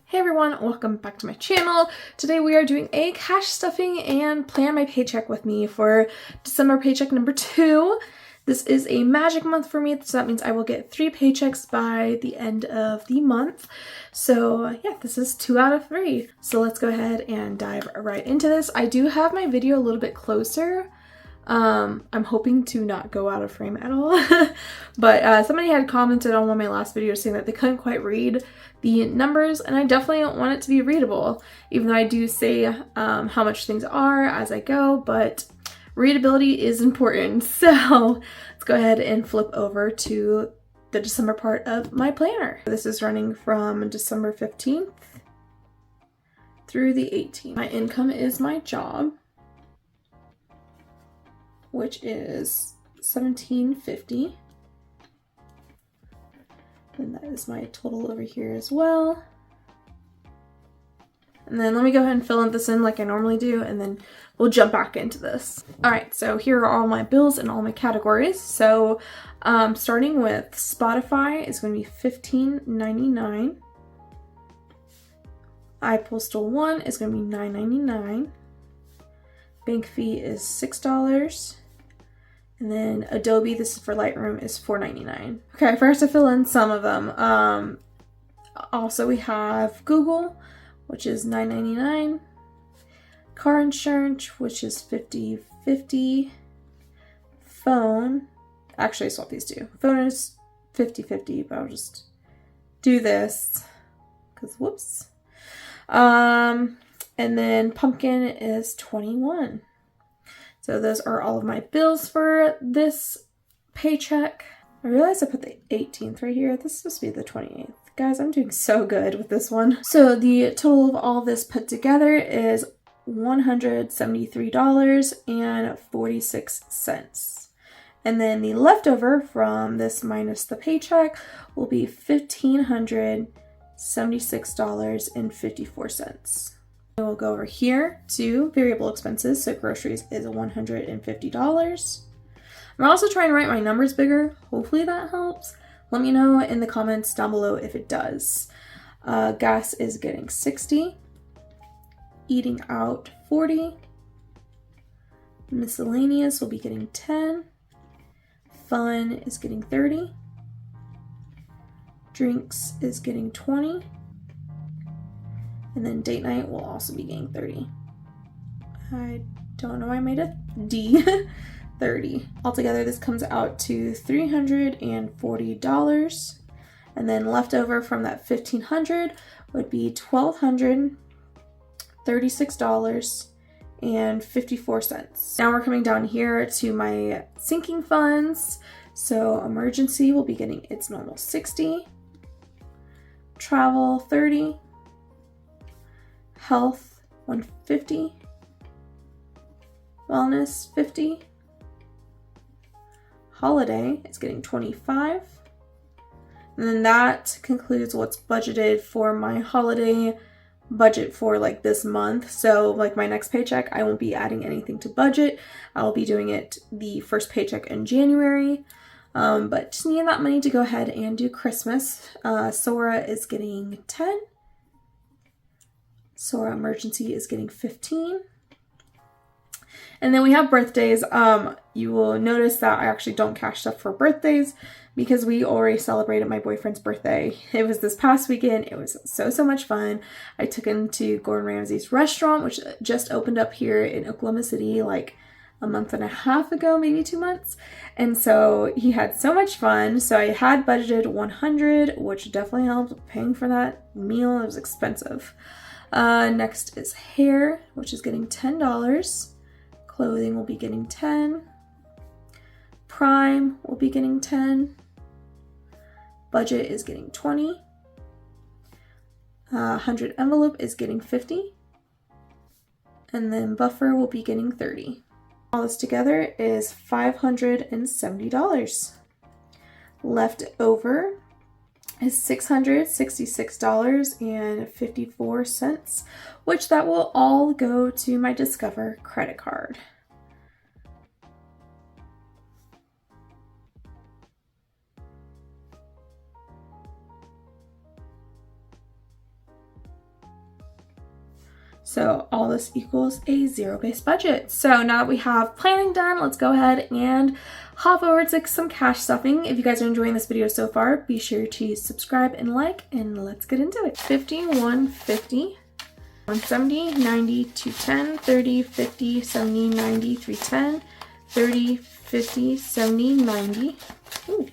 Hey everyone, welcome back to my channel. Today we are doing a cash stuffing and plan my paycheck with me for December paycheck number 2. This is a magic month for me, so that means I will get 3 paychecks by the end of the month. So yeah, this is 2 out of 3. So let's go ahead and dive right into this. I do have my video a little bit closer. I'm hoping to not go out of frame at all, but somebody had commented on one of my last videos saying that they couldn't quite read the numbers, and I definitely want it to be readable, even though I do say how much things are as I go, but readability is important. So let's go ahead and flip over to the December part of my planner. This is running from December 15th through the 18th. My income is my job, which is $17.50. And that is my total over here as well. And then let me go ahead and fill this in like I normally do, and then we'll jump back into this. All right, so here are all my bills and all my categories. So starting with Spotify is going to be $15.99. iPostal 1 is going to be $9.99. Bank fee is $6. And then Adobe, this is for Lightroom, is $4.99. Okay, I forgot to fill in some of them. Also, we have Google, which is $9.99. Car insurance, which is $50.50. Phone, actually I swapped these two. Phone is $50.50, but I'll just do this, because whoops. And then Pumpkin is $21. So those are all of my bills for this paycheck. I realized I put the 18th right here. This is supposed to be the 28th. Guys, I'm doing so good with this one. So the total of all this put together is $173.46. And then the leftover from this minus the paycheck will be $1,576.54. We'll go over here to variable expenses. So groceries is $150. I'm also trying to write my numbers bigger. Hopefully that helps. Let me know in the comments down below if it does. Gas is getting $60. Eating out $40. Miscellaneous will be getting $10. Fun is getting $30. Drinks is getting $20. And then date night will also be getting $30. I don't know why I made a D. 30. Altogether, this comes out to $340. And then leftover from that $1,500 would be $1,236.54. Now we're coming down here to my sinking funds. So emergency will be getting its normal $60. Travel $30. Health $150. Wellness $50. Holiday is getting $25. And then that concludes what's budgeted for my holiday budget for like this month. So like my next paycheck, I won't be adding anything to budget. I'll be doing it the first paycheck in January. But just need that money to go ahead and do Christmas. Sora is getting 10. Sora emergency is getting 15. And then we have birthdays. You will notice that I actually don't cash stuff for birthdays because we already celebrated my boyfriend's birthday. It was this past weekend. It was so much fun. I took him to Gordon Ramsay's restaurant, which just opened up here in Oklahoma City like a month and a half ago, maybe 2 months. And so he had so much fun. So I had budgeted $100, which definitely helped paying for that meal. It was expensive. Next is hair, which is getting $10. Clothing will be getting 10. Prime will be getting 10. Budget is getting 20. 100 envelope is getting 50. And then buffer will be getting 30. All this together is $570. Left over is $666.54, which that will all go to my Discover credit card. So all this equals a zero-based budget. So now that we have planning done, let's go ahead and hop over to some cash stuffing. If you guys are enjoying this video so far, be sure to subscribe and like, and let's get into it. 50, 150, 170, 90, 210, 30, 50, 70, 90, 310, 30, 50, 70, 90. Ooh.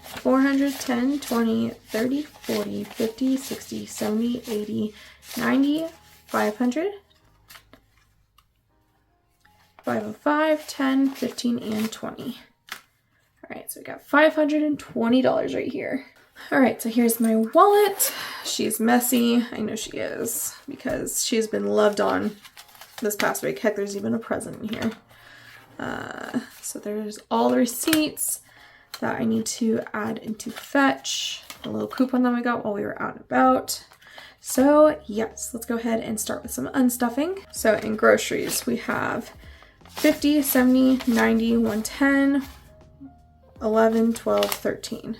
400, 10, 20, 30, 40, 50, 60, 70, 80, 90, 500, 505, 10, 15, and 20. All right, so we got $520 right here. All right, so here's my wallet. She's messy. I know she is because she's been loved on this past week. Heck, there's even a present in here. So there's all the receipts that I need to add into Fetch, a little coupon that we got while we were out and about. So yes, let's go ahead and start with some unstuffing. So in groceries, we have 50, 70, 90, 110, 11, 12, 13.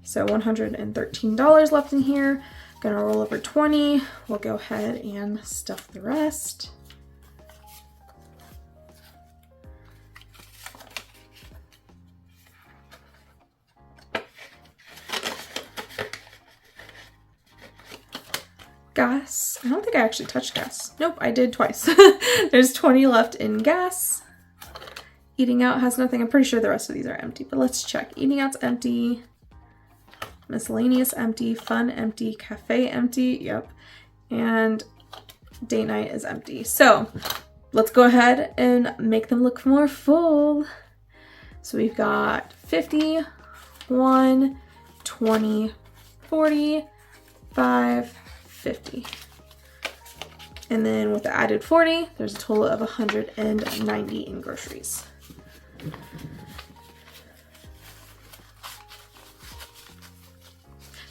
So $113 left in here. Gonna roll over 20. We'll go ahead and stuff the rest. Gas. I don't think I actually touched gas. Nope, I did twice. There's 20 left in gas. Eating out has nothing. I'm pretty sure the rest of these are empty, but let's check. Eating out's empty. Miscellaneous empty. Fun empty. Cafe empty. Yep. And date night is empty. So let's go ahead and make them look more full. So we've got 50, 1, 20, 40, 5, 50. And then with the added 40, there's a total of 190 in groceries.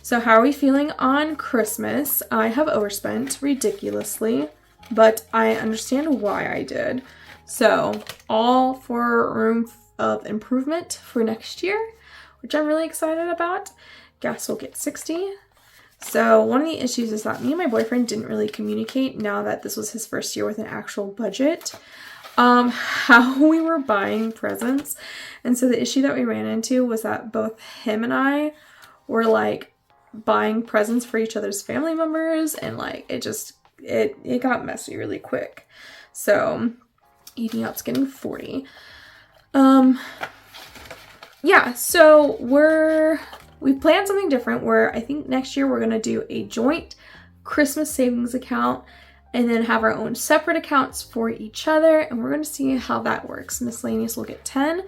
So how are we feeling on Christmas? I have overspent ridiculously, but I understand why I did. So all for room of improvement for next year, which I'm really excited about. Gas will get 60. So one of the issues is that me and my boyfriend didn't really communicate now that this was his first year with an actual budget, how we were buying presents. And so the issue that we ran into was that both him and I were like buying presents for each other's family members, and like it got messy really quick. So eating out's getting 40. Yeah, so we've planned something different where I think next year we're going to do a joint Christmas savings account and then have our own separate accounts for each other, and we're going to see how that works. Miscellaneous will get 10.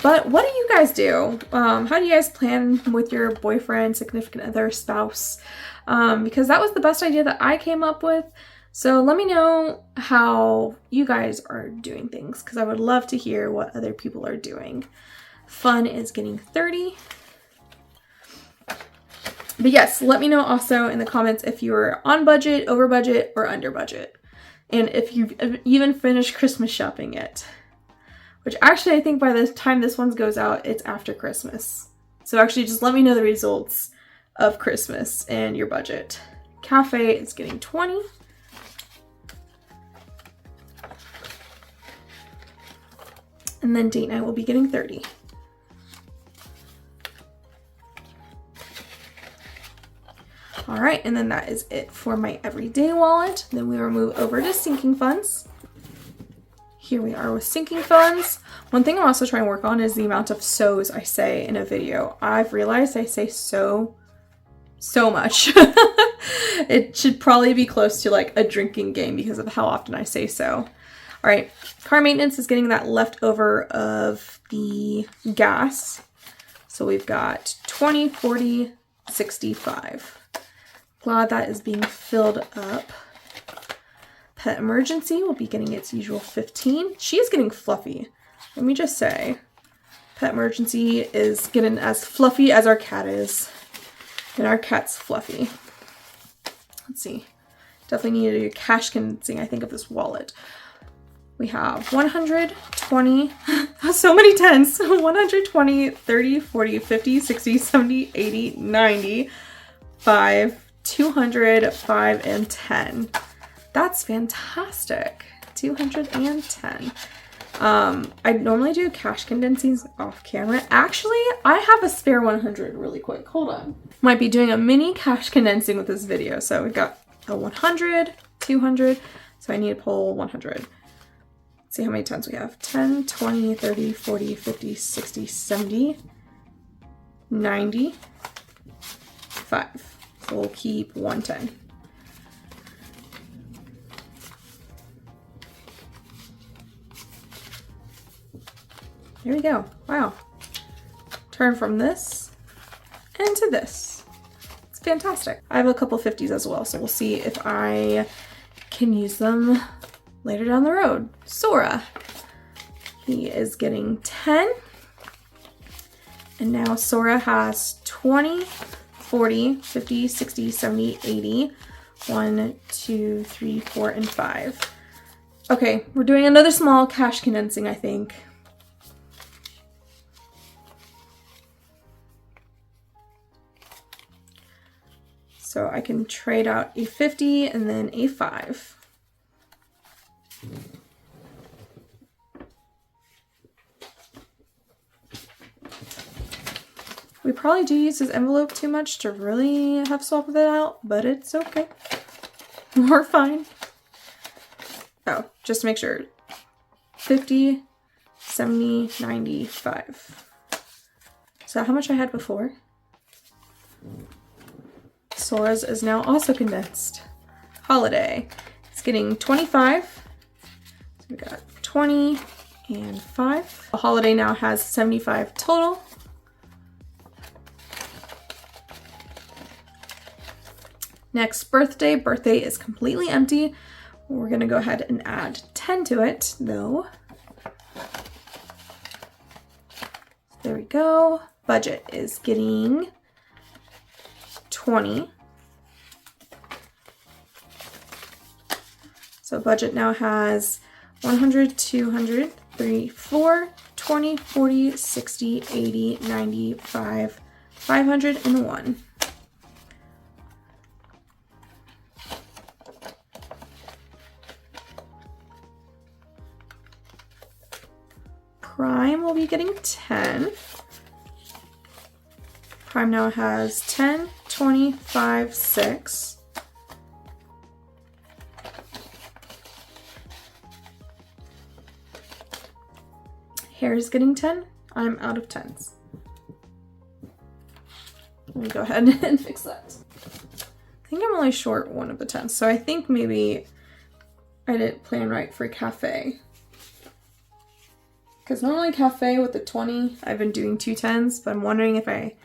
But what do you guys do? How do you guys plan with your boyfriend, significant other, spouse? Because that was the best idea that I came up with. So let me know how you guys are doing things, because I would love to hear what other people are doing. Fun is getting 30. But yes, let me know also in the comments if you're on budget, over budget, or under budget. And if you've even finished Christmas shopping yet. Which actually I think by the time this one goes out, it's after Christmas. So actually just let me know the results of Christmas and your budget. Cafe is getting 20. And then date night will be getting 30. All right, and then that is it for my everyday wallet. Then we will move over to sinking funds. Here we are with sinking funds. One thing I'm also trying to work on is the amount of so's I say in a video. I've realized I say so much. It should probably be close to like a drinking game because of how often I say so. All right, car maintenance is getting that leftover of the gas. So we've got 20, 40, 65. Glad that is being filled up. Pet emergency will be getting its usual 15. She is getting fluffy. Let me just say, pet emergency is getting as fluffy as our cat is. And our cat's fluffy. Let's see. Definitely need to do cash condensing, I think, of this wallet. We have 120, so many tens. 120, 30, 40, 50, 60, 70, 80, 90, 5, 200, 5, and 10. That's fantastic. 210. I normally do cash condensing off camera. Actually, I have a spare 100 really quick. Hold on. Might be doing a mini cash condensing with this video. So we got a 100, 200. So I need to pull 100. Let's see how many tens we have. 10, 20, 30, 40, 50, 60, 70, 90, 5. So we'll keep 110. There we go. Wow. Turn from this into this. It's fantastic. I have a couple 50s as well, so we'll see if I can use them later down the road. Sora. He is getting 10. And now Sora has 20, 40, 50, 60, 70, 80. 1, 2, 3, 4, and 5. Okay, we're doing another small cash condensing, I think. So I can trade out a 50 and then a 5. We probably do use this envelope too much to really have swapped that out, but it's okay. We're fine. Oh, just to make sure. 50, 70, 95. Is that how much I had before? Sora's is now also condensed. Holiday. It's getting 25. So we got 20 and 5. The Holiday now has 75 total. Next, birthday. Birthday is completely empty. We're gonna go ahead and add 10 to it though. There we go. Budget is getting 20. So budget now has 100, 200, 3, 4, 20, 40, 60, 80, 95, 501. Prime will be getting 10. Prime now has 10, 20, 5, 6. Hair is getting 10. I'm out of 10s. Let me go ahead and fix that. I think I'm only short one of the 10s, so I think maybe I didn't plan right for cafe. Because normally cafe with the 20, I've been doing 2 10s, but I'm wondering if I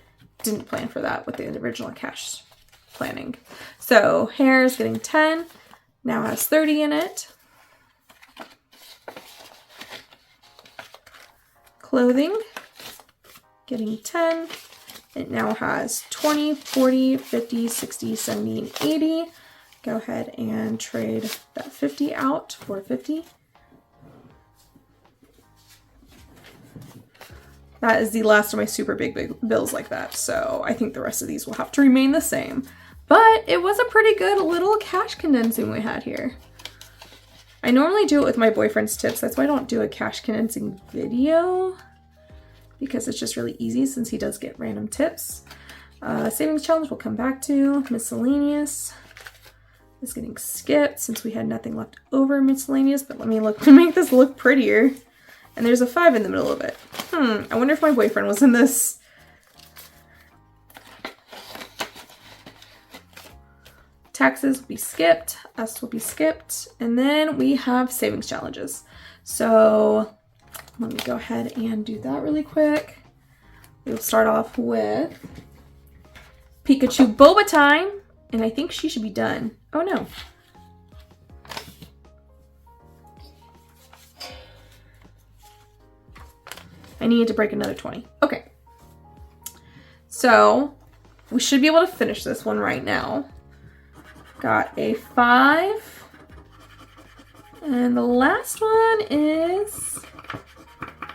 didn't plan for that with the original cash planning. So hair is getting 10, now has 30 in it. Clothing, getting 10. It now has 20, 40, 50, 60, 70, and 80. Go ahead and trade that 50 out for 50. That is the last of my super big bills like that, so I think the rest of these will have to remain the same. But it was a pretty good little cash condensing we had here. I normally do it with my boyfriend's tips. That's why I don't do a cash condensing video, because it's just really easy since he does get random tips. Savings challenge we'll come back to. Miscellaneous is getting skipped since we had nothing left over miscellaneous, but let me make this look prettier. And there's a 5 in the middle of it. I wonder if my boyfriend was in this. Taxes will be skipped, us will be skipped, and then we have savings challenges. So let me go ahead and do that really quick. We'll start off with Pikachu Boba time, and I think she should be done. Oh no. I need to break another 20. Okay. So we should be able to finish this one right now. Got a 5. And the last one is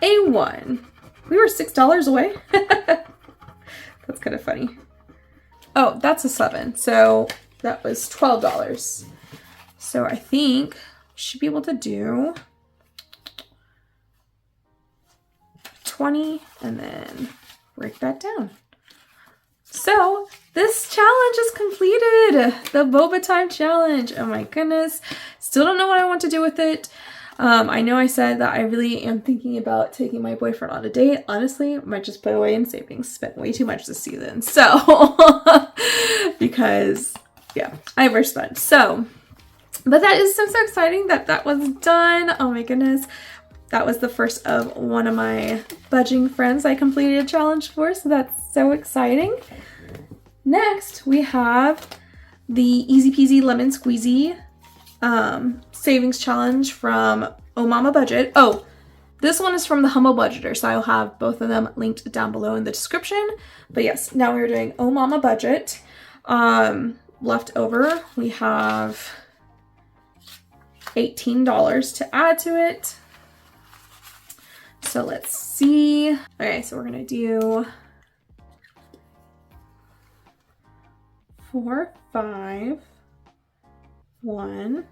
a 1. We were $6 away. That's kind of funny. Oh, that's a 7. So that was $12. So I think we should be able to do 20 and then break that down. So this challenge is completed. The boba time challenge. Oh my goodness. Still don't know what I want to do with it. I know I said that I really am thinking about taking my boyfriend on a date. Honestly, might just put away in savings. Spent way too much this season. So, because, yeah, I overspent. So, but that is so exciting that that was done. Oh my goodness. That was the first of one of my budging friends I completed a challenge for. So that's so exciting. Next, we have the Easy Peasy Lemon Squeezy savings challenge from Oh Mama Budget. Oh, this one is from the Humble Budgeter, so I'll have both of them linked down below in the description. But yes, now we're doing Oh Mama Budget. Left over, we have $18 to add to it. So let's see. Okay, so we're gonna do 4, 5, 1,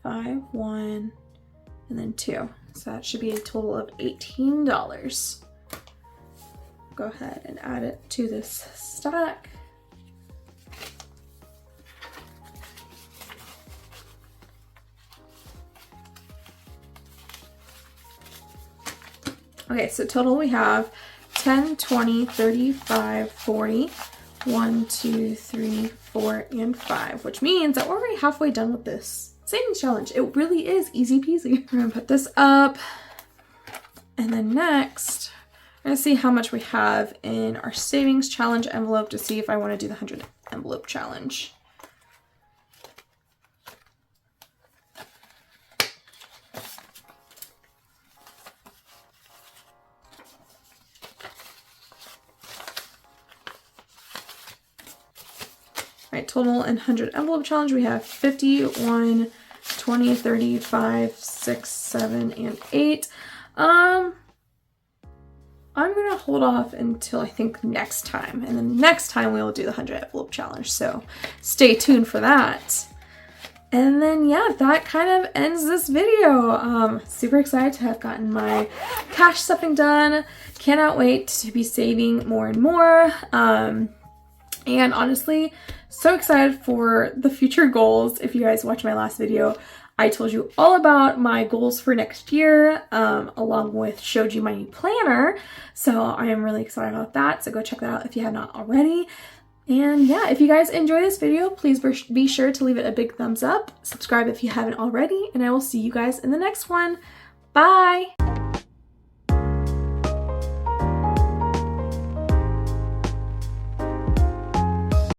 5, 1, and then 2. So that should be a total of $18. Go ahead and add it to this stack. Okay, so total we have 10, 20, 35, 40, 1, 2, 3, 4, and 5, which means that we're already halfway done with this savings challenge. It really is easy peasy. We're gonna put this up, and then next, we're gonna see how much we have in our savings challenge envelope to see if I wanna do the 100 envelope challenge. Right, total and 100 envelope challenge, we have 50, 1, 20, 35, 6, 7, and 8. I'm gonna hold off until I think next time, and then next time we will do the 100 envelope challenge, so stay tuned for that. And then yeah, that kind of ends this video. Super excited to have gotten my cash stuffing done. Cannot wait to be saving more and more. And honestly, so excited for the future goals. If you guys watched my last video, I told you all about my goals for next year, along with showed you my new planner. So I am really excited about that. So go check that out if you have not already. And yeah, if you guys enjoy this video, please be sure to leave it a big thumbs up. Subscribe if you haven't already, and I will see you guys in the next one. Bye!